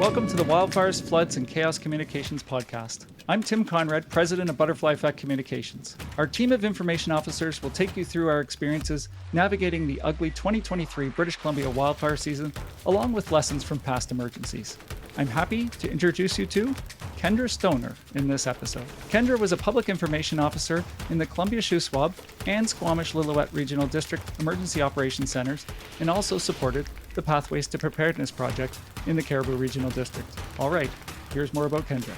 Welcome to the Wildfires, Floods, and Chaos Communications podcast. I'm Tim Conrad, President of Butterfly Effect Communications. Our team of information officers will take you through our experiences navigating the ugly 2023 British Columbia wildfire season, along with lessons from past emergencies. I'm happy to introduce you to Kendra Stoner in this episode. Kendra was a public information officer in the Columbia-Shuswab and Squamish-Lillooet Regional District Emergency Operations Centers and also supported the Pathways to Preparedness project in the Cariboo Regional District. All right, here's more about Kendra.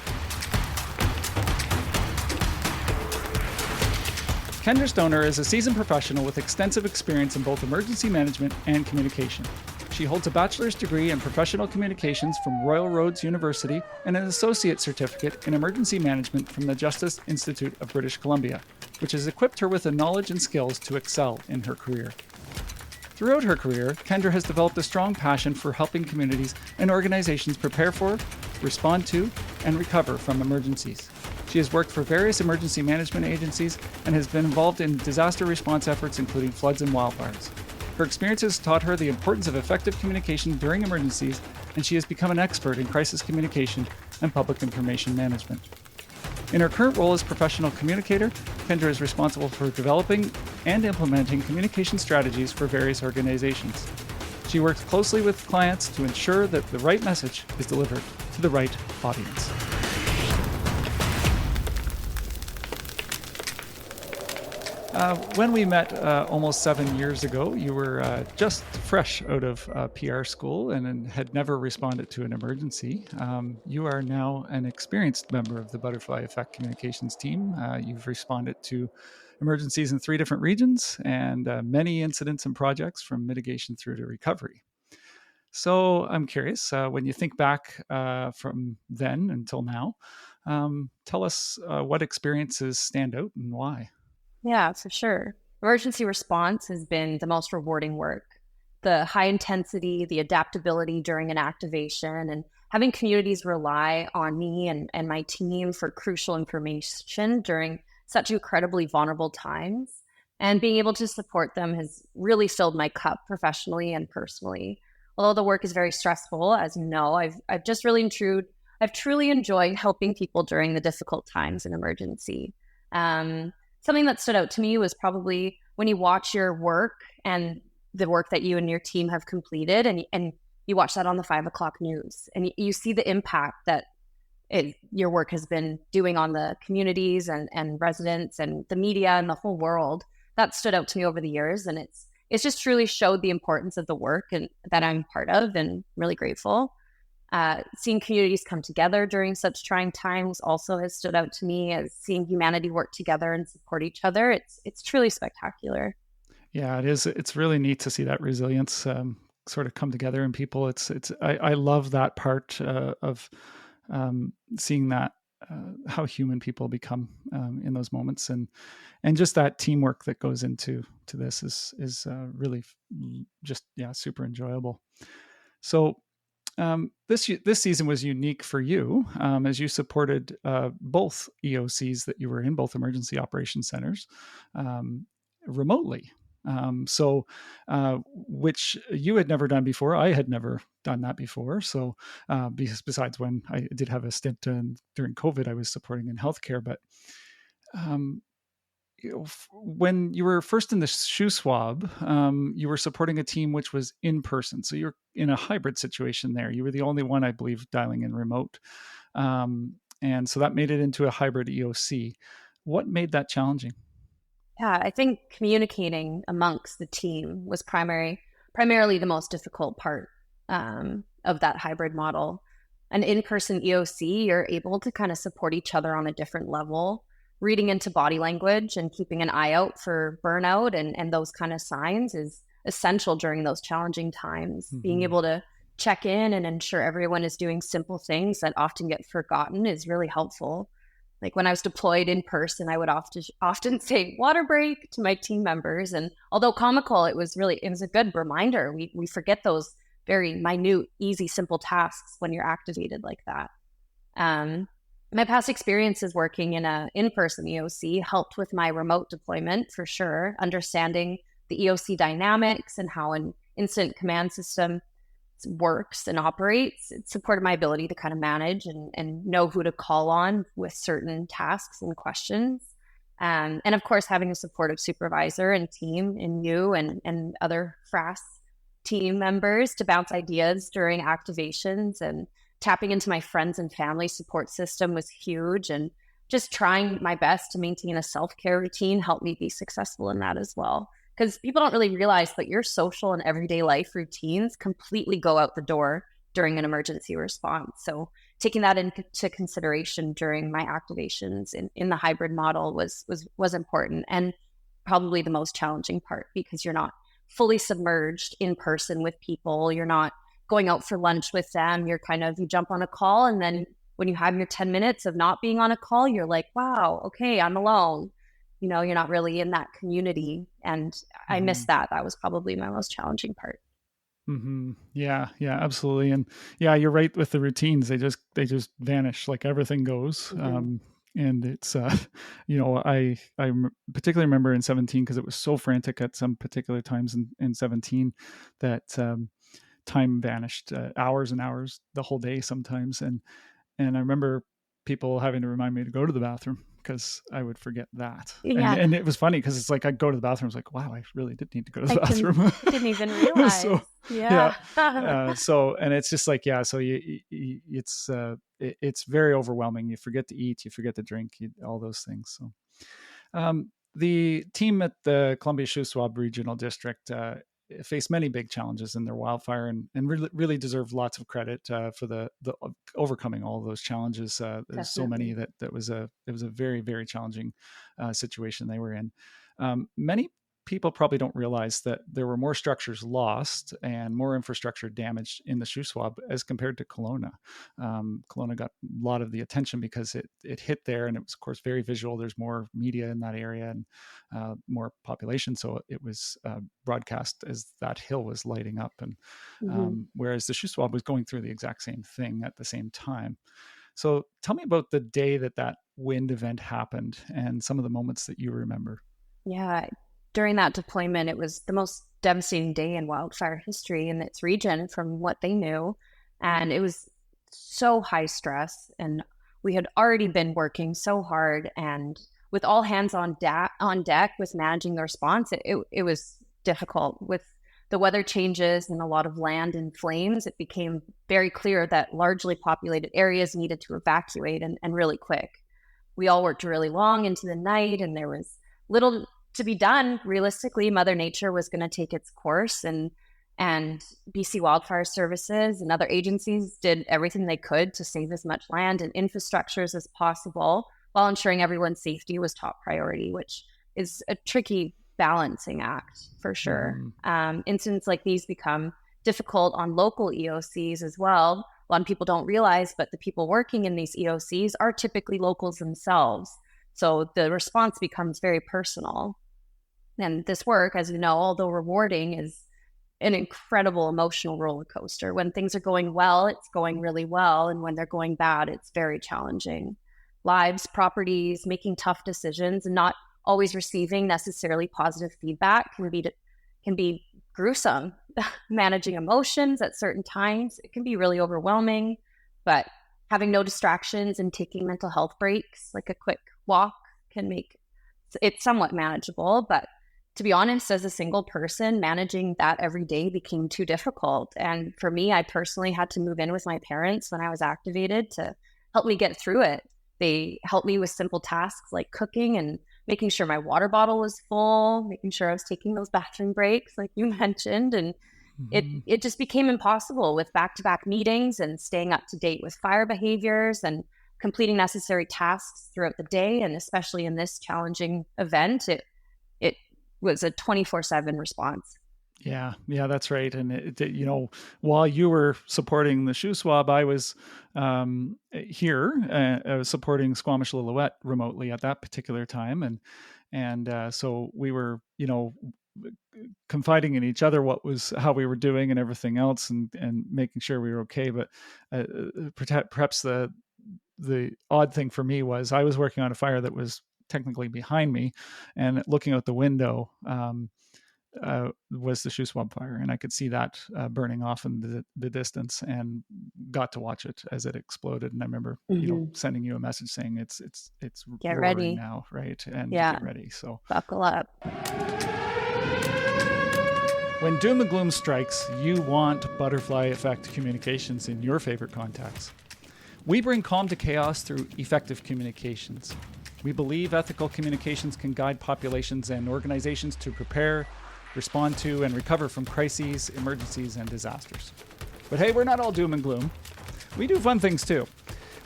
Kendra Stoner is a seasoned professional with extensive experience in both emergency management and communication. She holds a bachelor's degree in professional communications from Royal Roads University and an associate certificate in emergency management from the Justice Institute of British Columbia, which has equipped her with the knowledge and skills to excel in her career. Throughout her career, Kendra has developed a strong passion for helping communities and organizations prepare for, respond to, and recover from emergencies. She has worked for various emergency management agencies and has been involved in disaster response efforts, including floods and wildfires. Her experiences taught her the importance of effective communication during emergencies, and she has become an expert in crisis communication and public information management. In her current role as professional communicator, Kendra is responsible for developing and implementing communication strategies for various organizations. She works closely with clients to ensure that the right message is delivered to the right audience. When we met almost 7 years ago, you were just fresh out of PR school and had never responded to an emergency. You are now an experienced member of the Butterfly Effect Communications team. You've responded to emergencies in 3 different regions and many incidents and projects from mitigation through to recovery. So I'm curious, when you think back from then until now, tell us what experiences stand out and why. Yeah, for sure. Emergency response has been the most rewarding work. The high intensity, the adaptability during an activation, and having communities rely on me and my team for crucial information during such incredibly vulnerable times. And being able to support them has really filled my cup professionally and personally. Although the work is very stressful, as you know, I've truly enjoyed helping people during the difficult times in emergency. Something that stood out to me was probably when you watch your work and the work that you and your team have completed, and you watch that on the 5 o'clock news, and you see the impact that your work has been doing on the communities and residents and the media and the whole world. That stood out to me over the years, and it's just truly showed the importance of the work and that I'm part of, and really grateful. Seeing communities come together during such trying times also has stood out to me, as seeing humanity work together and support each other. It's truly spectacular. Yeah, it is. It's really neat to see that resilience sort of come together in people. I love that part of seeing that how human people become in those moments, and just that teamwork that goes into this is really just super enjoyable. So. This season was unique for you as you supported both EOCs that you were in, both emergency operations centers, remotely. Which you had never done before. I had never done that before. So besides when I did have a stint during COVID, I was supporting in healthcare. But when you were first in the Shuswab, you were supporting a team which was in person. So you're in a hybrid situation there. You were the only one, I believe, dialing in remote. And so that made it into a hybrid EOC. What made that challenging? Yeah, I think communicating amongst the team was primarily the most difficult part of that hybrid model. An in-person EOC, you're able to kind of support each other on a different level. Reading into body language and keeping an eye out for burnout and those kind of signs is essential during those challenging times. Mm-hmm. Being able to check in and ensure everyone is doing simple things that often get forgotten is really helpful. Like when I was deployed in person, I would often say water break to my team members. And although comical, it was a good reminder. We forget those very minute, easy, simple tasks when you're activated like that. My past experiences working in an in-person EOC helped with my remote deployment for sure, understanding the EOC dynamics and how an incident command system works and operates, it supported my ability to kind of manage and know who to call on with certain tasks and questions. And of course, having a supportive supervisor and team in you and other FRAS team members to bounce ideas during activations, and tapping into my friends and family support system was huge. And just trying my best to maintain a self-care routine helped me be successful in that as well. Because people don't really realize, but your social and everyday life routines completely go out the door during an emergency response. So taking that into consideration during my activations in the hybrid model was important, and probably the most challenging part, because you're not fully submerged in person with people. You're not going out for lunch with them. You jump on a call, and then when you have your 10 minutes of not being on a call, you're like, wow, okay, I'm alone. You're not really in that community. And I missed that. That was probably my most challenging part. Mm-hmm. Yeah, absolutely. And yeah, you're right with the routines. They just vanish, like everything goes. And it's, I particularly remember in 17, because it was so frantic at some particular times in 17 that time vanished, hours and hours, the whole day sometimes. And I remember people having to remind me to go to the bathroom, because I would forget that. Yeah. And it was funny, because it's like I'd go to the bathroom. It's like, wow, I really did need to go to the bathroom. Didn't even realize. So, yeah. And it's just like, so it's very overwhelming. You forget to eat, you forget to drink, all those things. So the team at the Columbia Shuswap Regional District faced many big challenges in their wildfire, and really deserve lots of credit for the overcoming all of those challenges. There's so many that it was a very, very challenging situation they were in. Many people probably don't realize that there were more structures lost and more infrastructure damaged in the Shuswap as compared to Kelowna. Kelowna got a lot of the attention because it hit there, and it was, of course, very visual. There's more media in that area and more population, so it was broadcast as that hill was lighting up. And whereas the Shuswap was going through the exact same thing at the same time. So tell me about the day that wind event happened and some of the moments that you remember. Yeah. During that deployment, it was the most devastating day in wildfire history in its region from what they knew. And it was so high stress. And we had already been working so hard. And with all hands on deck with managing the response, it was difficult. With the weather changes and a lot of land in flames, it became very clear that largely populated areas needed to evacuate, and really quick. We all worked really long into the night, and there was little to be done. Realistically, Mother Nature was going to take its course, and BC Wildfire Services and other agencies did everything they could to save as much land and infrastructures as possible, while ensuring everyone's safety was top priority, which is a tricky balancing act for sure. Incidents like these become difficult on local EOCs as well. A lot of people don't realize, but the people working in these EOCs are typically locals themselves. So the response becomes very personal. And this work, as you know, although rewarding, is an incredible emotional roller coaster. When things are going well, it's going really well. And when they're going bad, it's very challenging. Lives, properties, making tough decisions, and not always receiving necessarily positive feedback can be gruesome. Managing emotions at certain times, it can be really overwhelming. But having no distractions and taking mental health breaks, like a quick walk, can make it somewhat manageable. But to be honest, as a single person, managing that every day became too difficult. And for me, I personally had to move in with my parents when I was activated to help me get through it. They helped me with simple tasks like cooking and making sure my water bottle was full, making sure I was taking those bathroom breaks, like you mentioned. And it just became impossible with back-to-back meetings and staying up to date with fire behaviors and completing necessary tasks throughout the day. And especially in this challenging event, it was a 24/7 response. Yeah, that's right. And while you were supporting the Shuswap, I was here supporting Squamish Lillooet remotely at that particular time, and so we were, confiding in each other how we were doing and everything else, and making sure we were okay. But perhaps the odd thing for me was I was working on a fire that was technically behind me, and looking out the window. was the Shoes wildfire, and I could see that burning off in the distance, and got to watch it as it exploded. And I remember, sending you a message saying it's Get roaring ready. now, right? And Yeah. get ready. So Buckle up. when doom and gloom strikes, you want butterfly effect communications in your favorite contacts. We bring calm to chaos through effective communications. We believe ethical communications can guide populations and organizations to prepare, respond to, and recover from crises, emergencies, and disasters. But hey, we're not all doom and gloom. We do fun things too.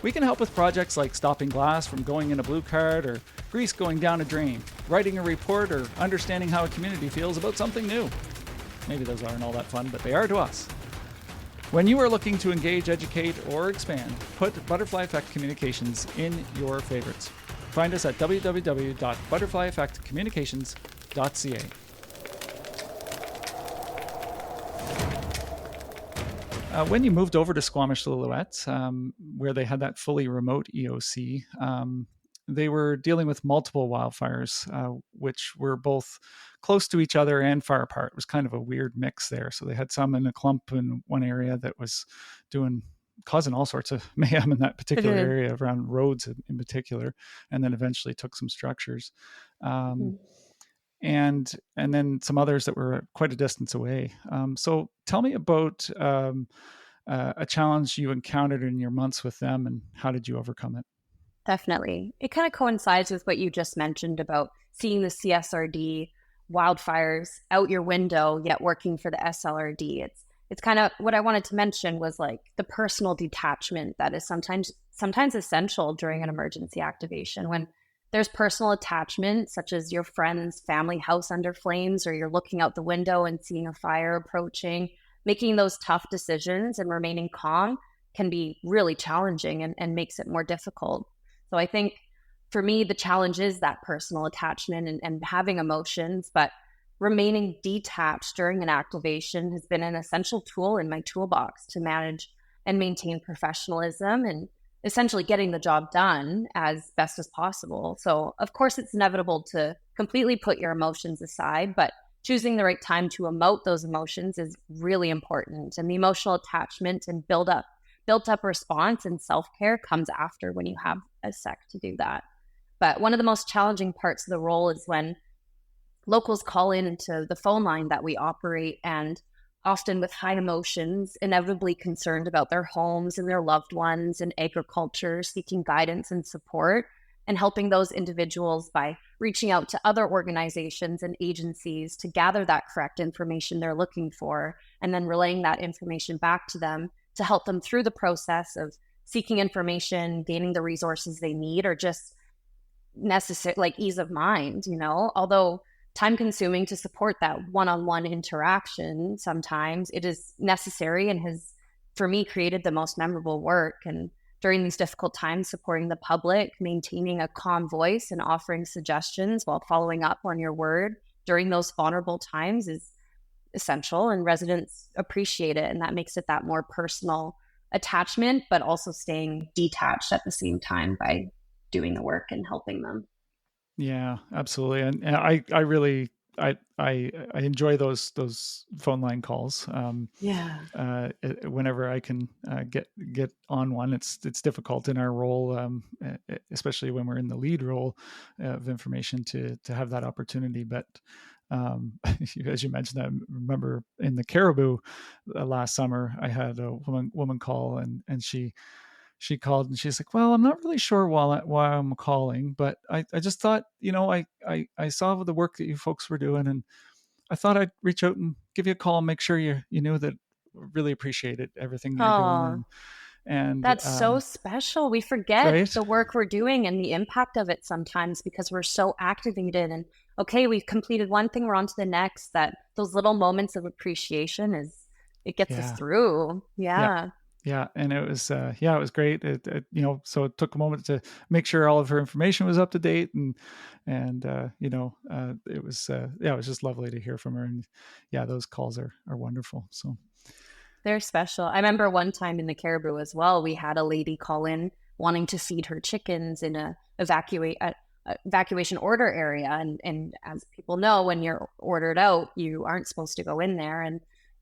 We can help with projects like stopping glass from going in a blue card, or grease going down a drain, writing a report, or understanding how a community feels about something new. Maybe those aren't all that fun, but they are to us. When you are looking to engage, educate, or expand, put Butterfly Effect Communications in your favorites. Find us at www.butterflyeffectcommunications.ca. When you moved over to Squamish Silhouette, where they had that fully remote EOC, they were dealing with multiple wildfires, which were both close to each other and far apart. It was kind of a weird mix there. So they had some in a clump in one area that was causing all sorts of mayhem in that particular area around roads in particular, and then eventually took some structures. And then some others that were quite a distance away. So tell me about a challenge you encountered in your months with them, and how did you overcome it? Definitely. It kind of coincides with what you just mentioned about seeing the CSRD wildfires out your window, yet working for the SLRD. It's kind of what I wanted to mention was like the personal detachment that is sometimes essential during an emergency activation. When there's personal attachment, such as your friend's family house under flames, or you're looking out the window and seeing a fire approaching, making those tough decisions and remaining calm can be really challenging and makes it more difficult. So I think for me, the challenge is that personal attachment and having emotions, but remaining detached during an activation has been an essential tool in my toolbox to manage and maintain professionalism and essentially getting the job done as best as possible. So of course, it's inevitable to completely put your emotions aside, but choosing the right time to emote those emotions is really important. And the emotional attachment and built up response and self-care comes after, when you have a sec to do that. But one of the most challenging parts of the role is when locals call in into the phone line that we operate, and often with high emotions, inevitably concerned about their homes and their loved ones and agriculture, seeking guidance and support, and helping those individuals by reaching out to other organizations and agencies to gather that correct information they're looking for, and then relaying that information back to them to help them through the process of seeking information, gaining the resources they need, or just necessary, like ease of mind, although time consuming to support that one-on-one interaction, sometimes it is necessary and has, for me, created the most memorable work. And during these difficult times, supporting the public, maintaining a calm voice and offering suggestions while following up on your word during those vulnerable times is essential, and residents appreciate it. And that makes it that more personal attachment, but also staying detached at the same time by doing the work and helping them. Yeah, absolutely. And I really, I enjoy those phone line calls. Whenever I can get on one, it's difficult in our role, especially when we're in the lead role of information to have that opportunity. But as you mentioned, I remember in the Caribou last summer, I had a woman call, and she called and she's like, well, I'm not really sure why I'm calling, but I just thought, I saw the work that you folks were doing, and I thought I'd reach out and give you a call and make sure you knew that really appreciated everything you're doing. And that's so special. We forget right? the work we're doing and the impact of it sometimes because we're so activated, and okay, we've completed one thing, we're on to the next. That those little moments of appreciation it gets us through. Yeah, and it was it was great. So it took a moment to make sure all of her information was up to date, and it was it was just lovely to hear from her. And those calls are wonderful. So they're special. I remember one time in the Caribou as well, we had a lady call in wanting to feed her chickens in a evacuation order area. And as people know, when you're ordered out, you aren't supposed to go in there.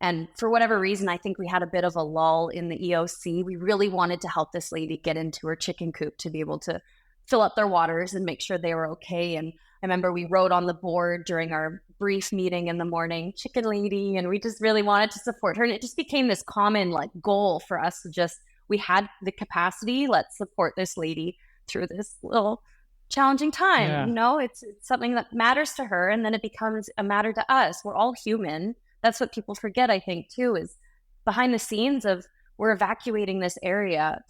And for whatever reason, I think we had a bit of a lull in the EOC. We really wanted to help this lady get into her chicken coop to be able to fill up their waters and make sure they were okay. And I remember we wrote on the board during our brief meeting in the morning, chicken lady, and we just really wanted to support her. And it just became this common like goal for us to just, we had the capacity, let's support this lady through this little challenging time. Yeah. You know, it's something that matters to her, and then it becomes a matter to us. We're all human. That's what people forget, I think, too, is behind the scenes of we're evacuating this area.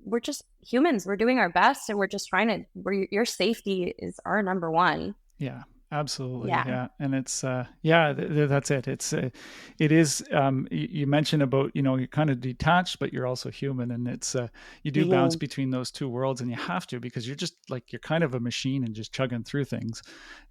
We're just humans. We're doing our best, and we're just trying to, your safety is our number one. Yeah, absolutely. Yeah. Yeah. And it's, that's it. It's, it is, you mentioned about, you're kind of detached, but you're also human. And it's, you do bounce between those two worlds, and you have to, because you're just like, you're kind of a machine and just chugging through things.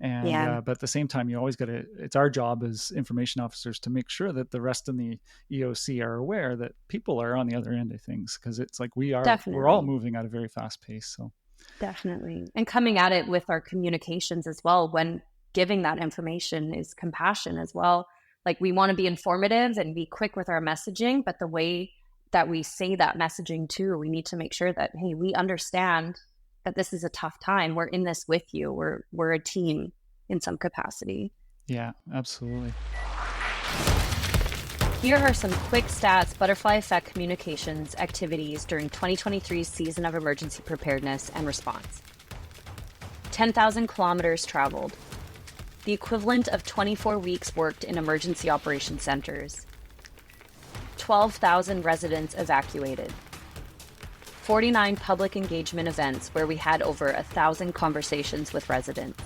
And, but at the same time, you always got to, it's our job as information officers to make sure that the rest in the EOC are aware that people are on the other end of things. Cause it's like, we're all moving at a very fast pace. So. Definitely. And coming at it with our communications as well, when giving that information is compassion as well. Like, we want to be informative and be quick with our messaging, but the way that we say that messaging too, we need to make sure that, hey, we understand that this is a tough time. We're in this with you. We're a team in some capacity. Yeah, absolutely. Here are some quick stats Butterfly Effect Communications activities during 2023's season of emergency preparedness and response. 10,000 kilometers traveled, the equivalent of 24 weeks worked in emergency operation centers. 12,000 residents evacuated. 49 public engagement events where we had over 1,000 conversations with residents.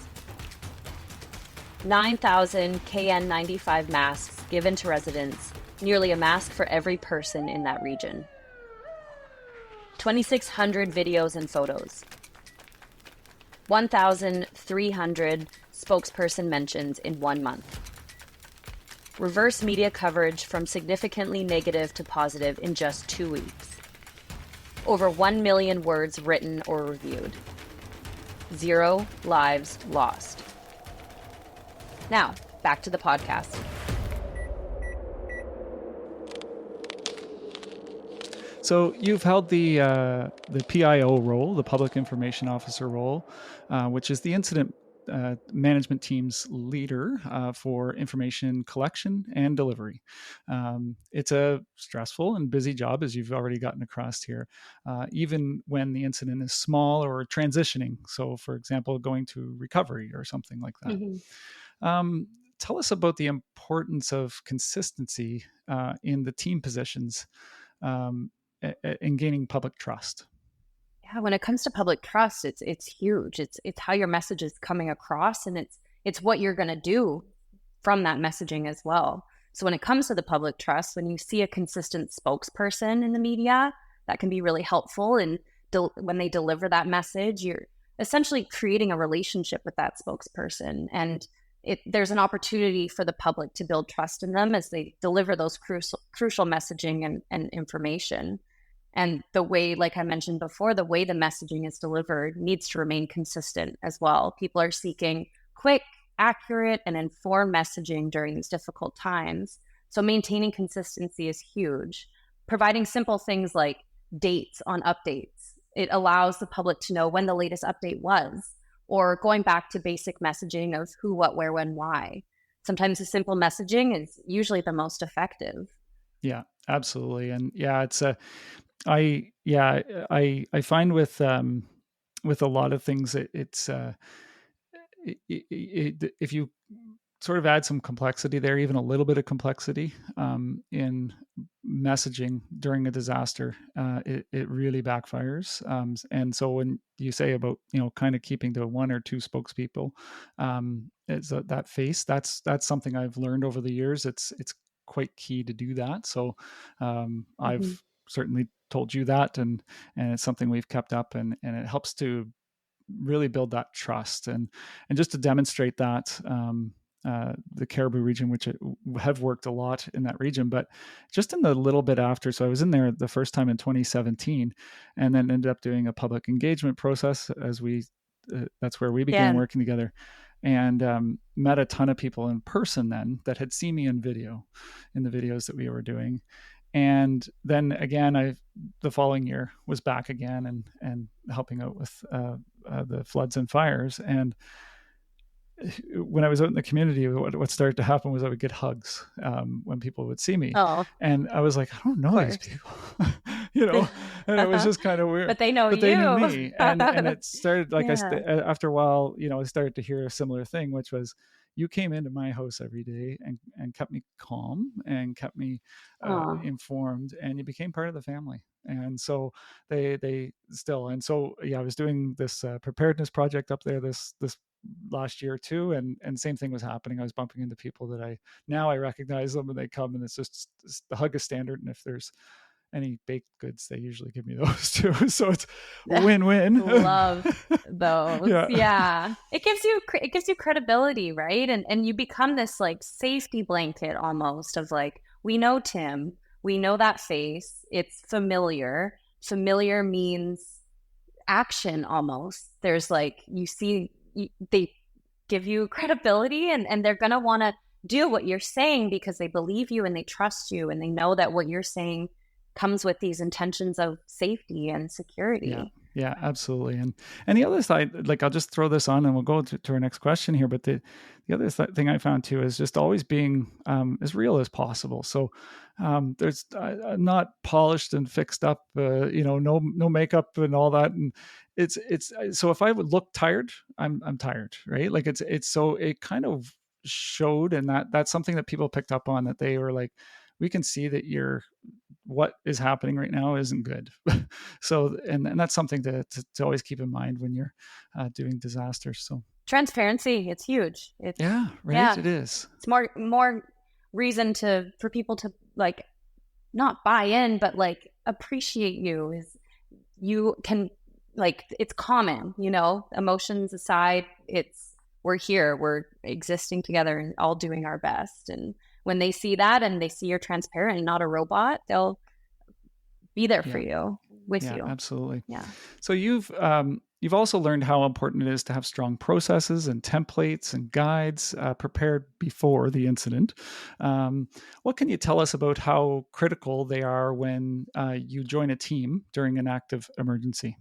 9,000 KN95 masks given to residents, nearly a mask for every person in that region. 2,600 videos and photos. 1,300 spokesperson mentions in 1 month. Reverse media coverage from significantly negative to positive in just 2 weeks. Over 1 million words written or reviewed. 0 lives lost. Now, back to the podcast. So you've held the PIO role, the Public Information Officer role, which is the incident management team's leader for information collection and delivery. It's a stressful and busy job, as you've already gotten across here, even when the incident is small or transitioning. So, for example, going to recovery or something like that. Mm-hmm. Tell us about the importance of consistency in the team positions in gaining public trust. Yeah, when it comes to public trust, it's huge. It's how your message is coming across, and it's what you're going to do from that messaging as well. So when it comes to the public trust, when you see a consistent spokesperson in the media, that can be really helpful. And when they deliver that message, you're essentially creating a relationship with that spokesperson, and there's an opportunity for the public to build trust in them as they deliver those crucial messaging and information. And the way, like I mentioned before, the way the messaging is delivered needs to remain consistent as well. People are seeking quick, accurate, and informed messaging during these difficult times. So maintaining consistency is huge. Providing simple things like dates on updates. It allows the public to know when the latest update was, or going back to basic messaging of who, what, where, when, why. Sometimes the simple messaging is usually the most effective. Yeah, absolutely. And yeah, it's I find with a lot of things, if you sort of add some complexity there, even a little bit of complexity in messaging during a disaster, it really backfires. And so when you say about, kind of keeping to 1 or 2 spokespeople, it's that face, that's something I've learned over the years. It's quite key to do that. So I've certainly told you that, and it's something we've kept up, and it helps to really build that trust, and just to demonstrate that the Caribou region, which have worked a lot in that region, but just in the little bit after. So I was in there the first time in 2017, and then ended up doing a public engagement process as we that's where we began Yeah. working together, and met a ton of people in person then that had seen me in the videos that we were doing. And then again, the following year was back again and helping out with the floods and fires. And when I was out in the community, what started to happen was I would get hugs when people would see me, Oh, of and I was like, I don't know these course. people, you know, and it was just kind of weird. But they know But they knew you. me, and it started like Yeah. after a while, I started to hear a similar thing, which was you came into my house every day and kept me calm and kept me Oh, informed, and you became part of the family. And so they still, and so yeah, I was doing this preparedness project up there this last year too, and same thing was happening. I was bumping into people that I recognize them, and they come, and it's the hug is standard, and if there's any baked goods, they usually give me those too. So it's a win-win. love those. Yeah, Yeah. It gives you credibility, right? And you become this like safety blanket almost of like, we know Tim, we know that face. It's familiar. Familiar means action almost. There's like they give you credibility, and they're going to want to do what you're saying because they believe you and they trust you and they know that what you're saying comes with these intentions of safety and security. Yeah, absolutely. And the other side, like I'll just throw this on and we'll go to our next question here. But the other thing I found too is just always being as real as possible. So there's not polished and fixed up, no makeup and all that. And it's so if I would look tired, I'm tired, right? Like it's so it kind of showed, and that's something that people picked up on, that they were like, we can see that what is happening right now isn't good. So, and that's something to always keep in mind when you're doing disasters. So Transparency, it's huge. yeah, right. Yeah, It is. it's more reason for people to like not buy in, but like appreciate you. Is you can like, it's common, emotions aside, we're here, we're existing together and all doing our best. And when they see that and they see you're transparent and not a robot, they'll be there for you, with you. Absolutely. Yeah. So you've also learned how important it is to have strong processes and templates and guides prepared before the incident. What can you tell us about how critical they are when you join a team during an active emergency?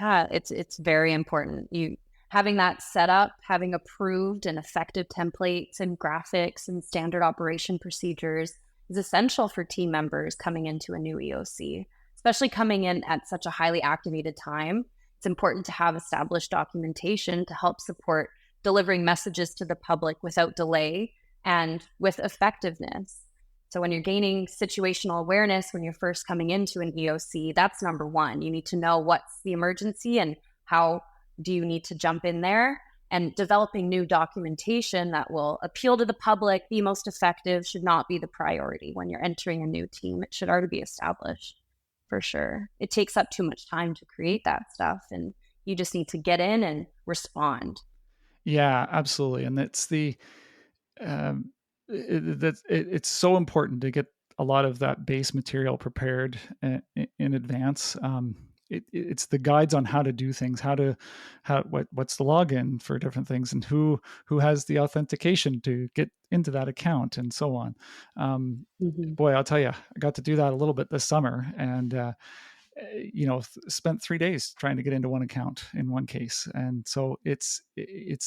Yeah, it's very important. You having that set up, having approved and effective templates and graphics and standard operation procedures is essential for team members coming into a new EOC, especially coming in at such a highly activated time. It's important to have established documentation to help support delivering messages to the public without delay and with effectiveness. So when you're gaining situational awareness, when you're first coming into an EOC, that's number one. You need to know what's the emergency and how do you need to jump in there, and developing new documentation that will appeal to the public, be most effective, should not be the priority when you're entering a new team. It should already be established for sure. It takes up too much time to create that stuff, and you just need to get in and respond. Yeah, absolutely. And it's so important to get a lot of that base material prepared in advance. It's the guides on how to do things, what's the login for different things, and who has the authentication to get into that account, and so on. Mm-hmm. Boy, I'll tell you, I got to do that a little bit this summer, and spent 3 days trying to get into one account in one case. And so it's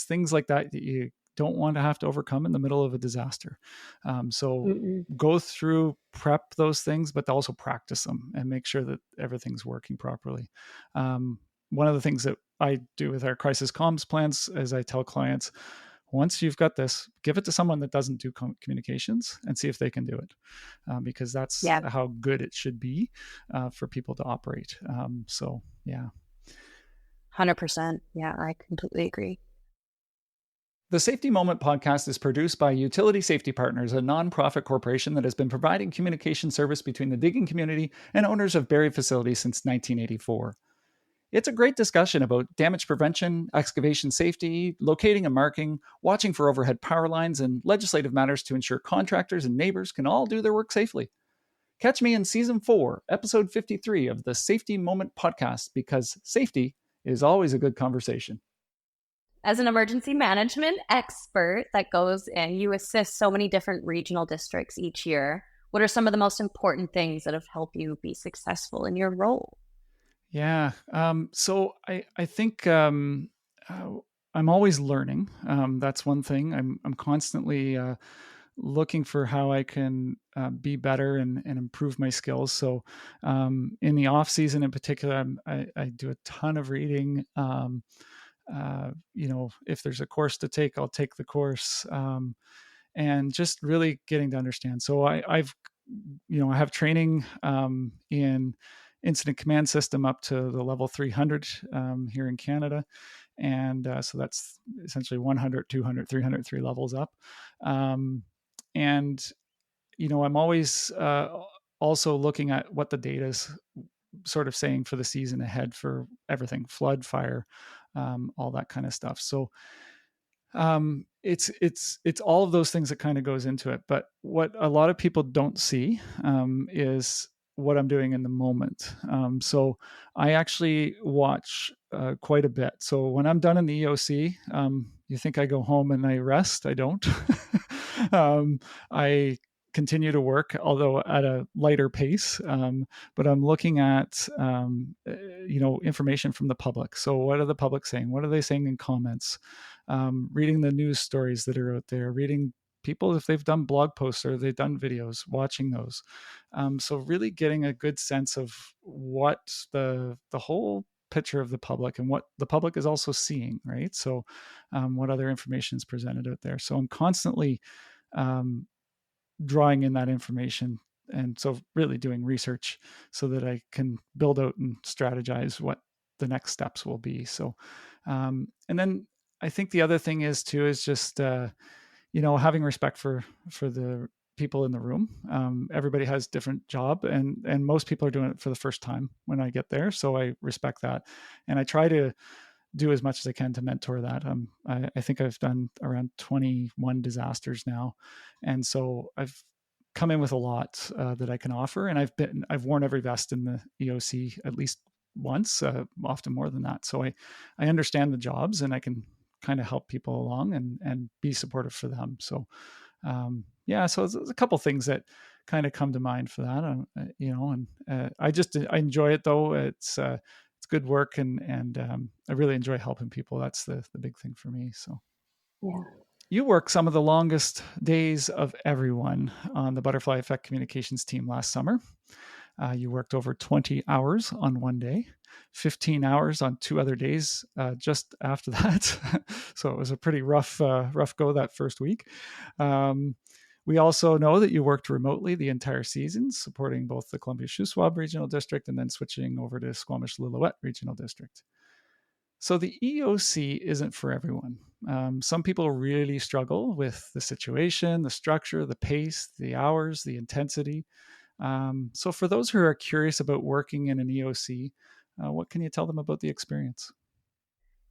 things like that you don't want to have to overcome in the middle of a disaster. So Mm-mm. go through, prep those things, but also practice them and make sure that everything's working properly. One of the things that I do with our crisis comms plans is I tell clients, once you've got this, give it to someone that doesn't do communications and see if they can do it, because that's Yeah, how good it should be for people to operate. So, yeah. 100%. Yeah, I completely agree. The Safety Moment podcast is produced by Utility Safety Partners, a nonprofit corporation that has been providing communication service between the digging community and owners of buried facilities since 1984. It's a great discussion about damage prevention, excavation safety, locating and marking, watching for overhead power lines, and legislative matters to ensure contractors and neighbors can all do their work safely. Catch me in Season 4, Episode 53 of the Safety Moment podcast, because safety is always a good conversation. As an emergency management expert that goes and you assist so many different regional districts each year, what are some of the most important things that have helped you be successful in your role? Yeah. So I think uh, I'm always learning. That's one thing. I'm constantly looking for how I can be better and improve my skills. So in the off season, in particular, I do a ton of reading. If there's a course to take, I'll take the course, and just really getting to understand. So I have training in incident command system up to the level 300 here in Canada. And so that's essentially 100, 200, 300, three levels up. Um, and, I'm always also looking at what the data is sort of saying for the season ahead for everything, flood, fire, all that kind of stuff. So it's all of those things that kind of goes into it. But what a lot of people don't see is what I'm doing in the moment. So I actually watch quite a bit. So when I'm done in the EOC, you think I go home and I rest? I don't. I continue to work, although at a lighter pace. But I'm looking at information from the public. So what are the public saying? What are they saying in comments? Reading the news stories that are out there, reading people if they've done blog posts or they've done videos, watching those. So really getting a good sense of what the whole picture of the public and what the public is also seeing, right? So what other information is presented out there. So I'm constantly um, drawing in that information, and so really doing research so that I can build out and strategize what the next steps will be. So and then I think the other thing is too is just having respect for the people in the room. Everybody has different job, and most people are doing it for the first time when I get there, so I respect that, and I try to do as much as I can to mentor that. I think I've done around 21 disasters now, and so I've come in with a lot that I can offer, and I've worn every vest in the EOC at least once, often more than that. So I understand the jobs, and I can kind of help people along and be supportive for them. So yeah, so there's a couple things that kind of come to mind for that. I enjoy it though. It's good work, and I really enjoy helping people. That's the big thing for me. So Yeah. you work some of the longest days of everyone on the Butterfly Effect Communications team last summer. You worked over 20 hours on one day, 15 hours on two other days just after that. So it was a pretty rough go that first week. Um, we also know that you worked remotely the entire season, supporting both the Columbia Shuswap Regional District and then switching over to Squamish Lillooet Regional District. So the EOC isn't for everyone. Some people really struggle with the situation, the structure, the pace, the hours, the intensity. So for those who are curious about working in an EOC, what can you tell them about the experience?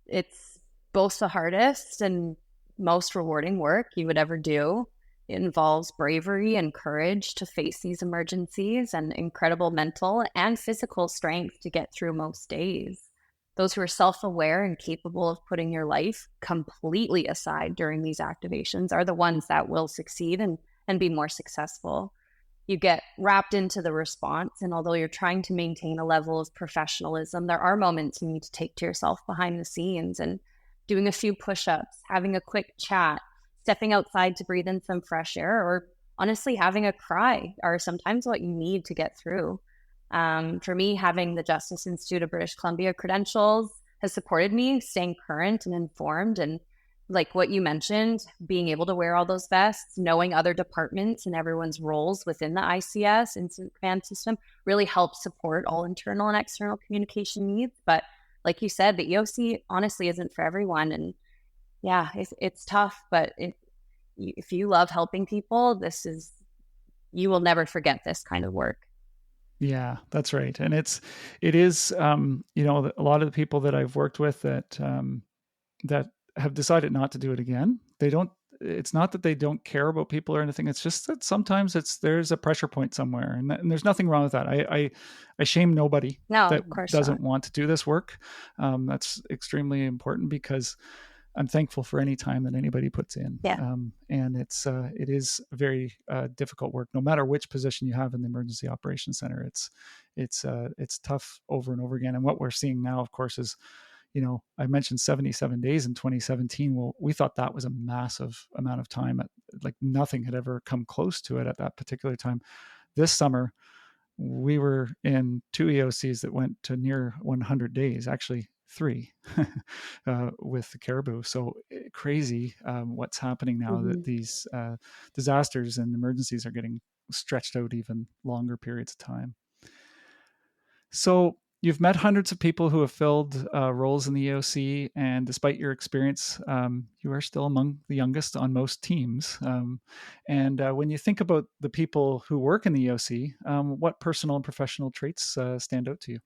It's both the hardest and most rewarding work you would ever do. It involves bravery and courage to face these emergencies and incredible mental and physical strength to get through most days. Those who are self aware and capable of putting your life completely aside during these activations are the ones that will succeed and be more successful. You get wrapped into the response, and although you're trying to maintain a level of professionalism, there are moments you need to take to yourself behind the scenes, and doing a few push-ups, having a quick chat, stepping outside to breathe in some fresh air, or honestly having a cry are sometimes what you need to get through. For me, having the Justice Institute of British Columbia credentials has supported me staying current and informed. And like what you mentioned, being able to wear all those vests, knowing other departments and everyone's roles within the ICS incident command system really helps support all internal and external communication needs. But like you said, the EOC honestly isn't for everyone. And yeah, it's tough, but if you love helping people, you will never forget this kind of work. Yeah, that's right. And it is, a lot of the people that I've worked with that have decided not to do it again. It's not that they don't care about people or anything. It's just that sometimes there's a pressure point somewhere, and there's nothing wrong with that. I shame nobody No, that of course not. doesn't want to do this work. That's extremely important because I'm thankful for any time that anybody puts in. Yeah. And it is very difficult work, no matter which position you have in the emergency operations center. It's tough over and over again. And what we're seeing now, of course, is, I mentioned 77 days in 2017. Well, we thought that was a massive amount of time. Like nothing had ever come close to it at that particular time. This summer, we were in 2 EOCs that went to near 100 days, actually 3 with the caribou. So crazy what's happening now that these disasters and emergencies are getting stretched out even longer periods of time. So you've met hundreds of people who have filled roles in the EOC, and despite your experience, you are still among the youngest on most teams. And when you think about the people who work in the EOC, what personal and professional traits stand out to you?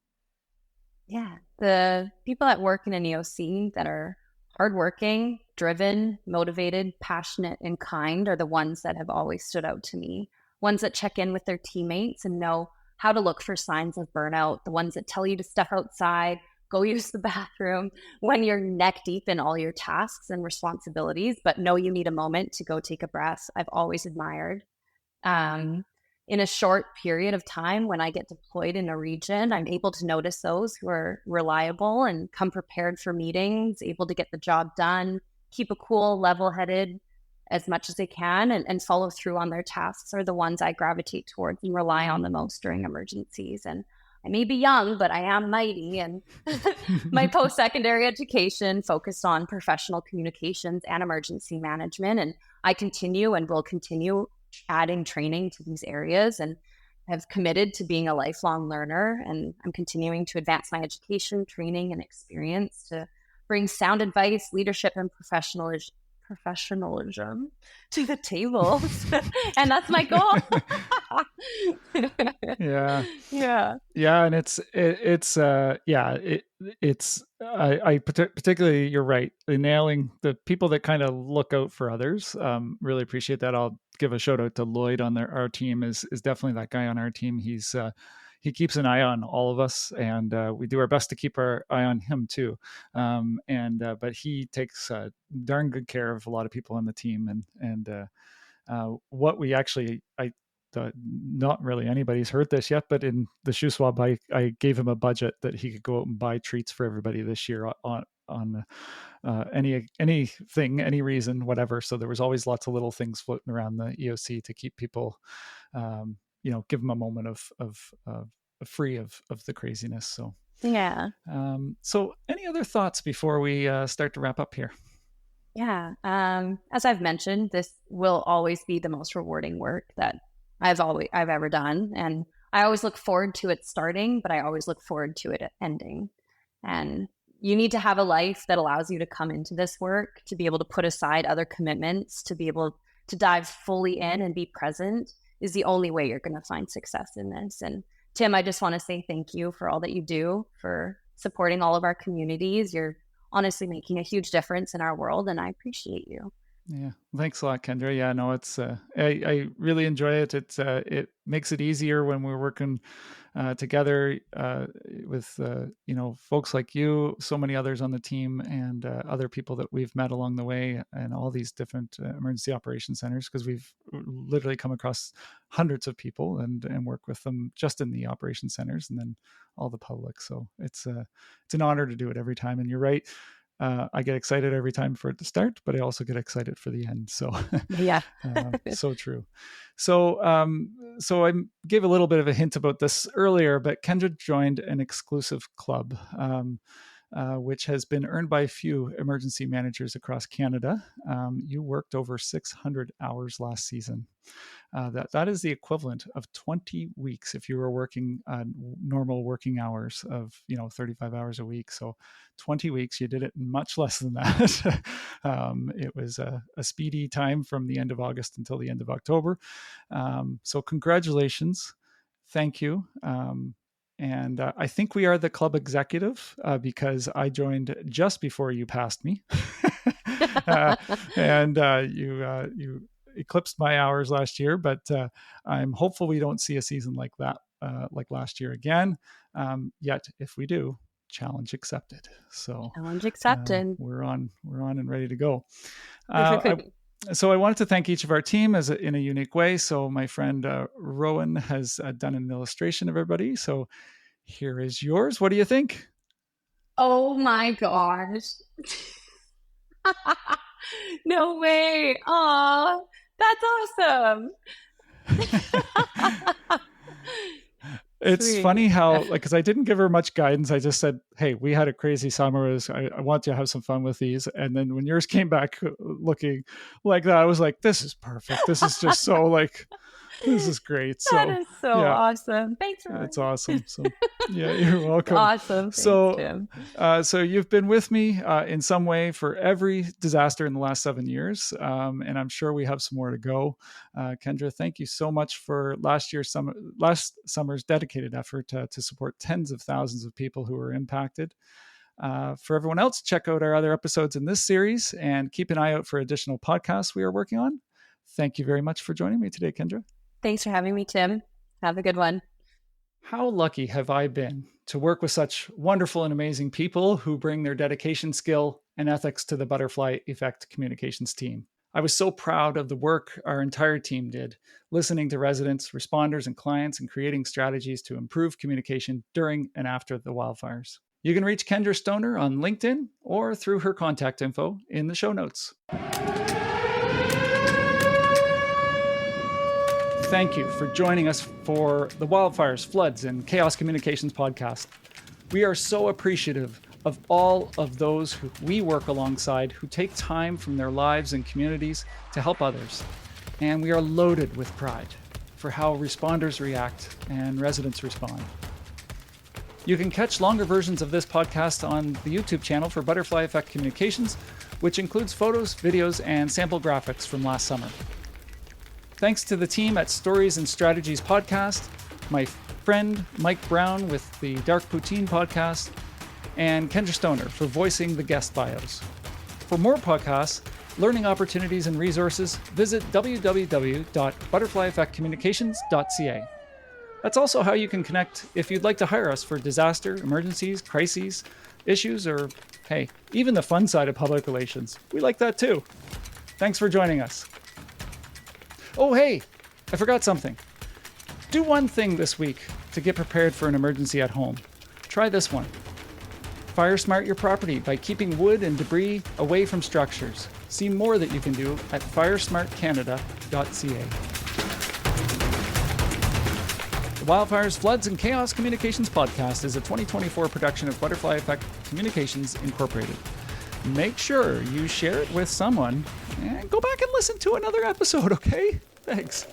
Yeah. The people that work in an EOC that are hardworking, driven, motivated, passionate, and kind are the ones that have always stood out to me. Ones that check in with their teammates and know how to look for signs of burnout, the ones that tell you to step outside, go use the bathroom when you're neck deep in all your tasks and responsibilities, but know you need a moment to go take a breath. I've always admired. Um, in a short period of time, when I get deployed in a region, I'm able to notice those who are reliable and come prepared for meetings, able to get the job done, keep a cool, level-headed as much as they can, and follow through on their tasks are the ones I gravitate towards and rely on the most during emergencies. And I may be young, but I am mighty. And my post-secondary education focused on professional communications and emergency management. And I continue and will continue adding training to these areas, and have committed to being a lifelong learner. And I'm continuing to advance my education, training, and experience to bring sound advice, leadership, and professionalism to the table. And that's my goal. Yeah. Yeah. Yeah. And I particularly, you're right, nailing the people that kind of look out for others. Really appreciate that. I'll give a shout out to Lloyd on our team is definitely that guy on our team. He keeps an eye on all of us, and we do our best to keep our eye on him too. But he takes darn good care of a lot of people on the team, what we actually, not really anybody's heard this yet, but in the shoe swab, I gave him a budget that he could go out and buy treats for everybody this year on anything, any reason, whatever. So there was always lots of little things floating around the EOC to keep people, give them a moment of free of the craziness. So Yeah. So any other thoughts before we start to wrap up here? Yeah. As I've mentioned, this will always be the most rewarding work that I've ever done. And I always look forward to it starting, but I always look forward to it ending. And you need to have a life that allows you to come into this work, to be able to put aside other commitments, to be able to dive fully in and be present is the only way you're going to find success in this. And Tim, I just want to say thank you for all that you do, for supporting all of our communities. You're honestly making a huge difference in our world, and I appreciate you. Yeah, thanks a lot, Kendra. Yeah, no, it's I really enjoy it. It makes it easier when we're working together with folks like you, so many others on the team, and other people that we've met along the way, and all these different emergency operations centers, because we've literally come across hundreds of people and work with them just in the operation centers, and then all the public. So it's an honor to do it every time. And you're right. I get excited every time for it to start, but I also get excited for the end. So yeah, so true. So I gave a little bit of a hint about this earlier, but Kendra joined an exclusive club, which has been earned by a few emergency managers across Canada. You worked over 600 hours last season. That is the equivalent of 20 weeks if you were working normal working hours of 35 hours a week. So 20 weeks, you did it in much less than that. It was a speedy time from the end of August until the end of October. So congratulations. Thank you. And I think we are the club executive because I joined just before you passed me. And you eclipsed my hours last year, but I'm hopeful we don't see a season like that, like last year again. Yet, if we do, challenge accepted. So Challenge accepted. we're on and ready to go. So I wanted to thank each of our team in a unique way. So my friend Rowan has done an illustration of everybody. So here is yours. What do you think? Oh my gosh. No way. Aw, that's awesome. It's Sweet. funny how, like, because I didn't give her much guidance. I just said, hey, we had a crazy summer. I want you to have some fun with these. And then when yours came back looking like that, I was like, this is perfect. This is just so like, this is great. So That is so awesome. Thanks, Rory. It's awesome. So yeah, you're welcome. Awesome. Thanks, Tim. So you've been with me in some way for every disaster in the last 7 years. And I'm sure we have some more to go. Kendra, thank you so much for last summer's dedicated effort to support tens of thousands of people who were impacted. For everyone else, check out our other episodes in this series and keep an eye out for additional podcasts we are working on. Thank you very much for joining me today, Kendra. Thanks for having me, Tim. Have a good one. How lucky have I been to work with such wonderful and amazing people who bring their dedication, skill, and ethics to the Butterfly Effect Communications team. I was so proud of the work our entire team did, listening to residents, responders, and clients, and creating strategies to improve communication during and after the wildfires. You can reach Kendra Stoner on LinkedIn or through her contact info in the show notes. Thank you for joining us for the Wildfires, Floods, and Chaos Communications podcast. We are so appreciative of all of those who we work alongside who take time from their lives and communities to help others. And we are loaded with pride for how responders react and residents respond. You can catch longer versions of this podcast on the YouTube channel for Butterfly Effect Communications, which includes photos, videos, and sample graphics from last summer. Thanks to the team at Stories and Strategies podcast, my friend Mike Brown with the Dark Poutine podcast, and Kendra Stoner for voicing the guest bios. For more podcasts, learning opportunities, and resources, visit www.butterflyeffectcommunications.ca. That's also how you can connect if you'd like to hire us for disaster, emergencies, crises, issues, or, hey, even the fun side of public relations. We like that too. Thanks for joining us. Oh, hey, I forgot something. Do one thing this week to get prepared for an emergency at home. Try this one. Fire smart your property by keeping wood and debris away from structures. See more that you can do at firesmartcanada.ca. The Wildfires, Floods, and Chaos Communications podcast is a 2024 production of Butterfly Effect Communications Incorporated. Make sure you share it with someone and go back and listen to another episode, okay? Thanks.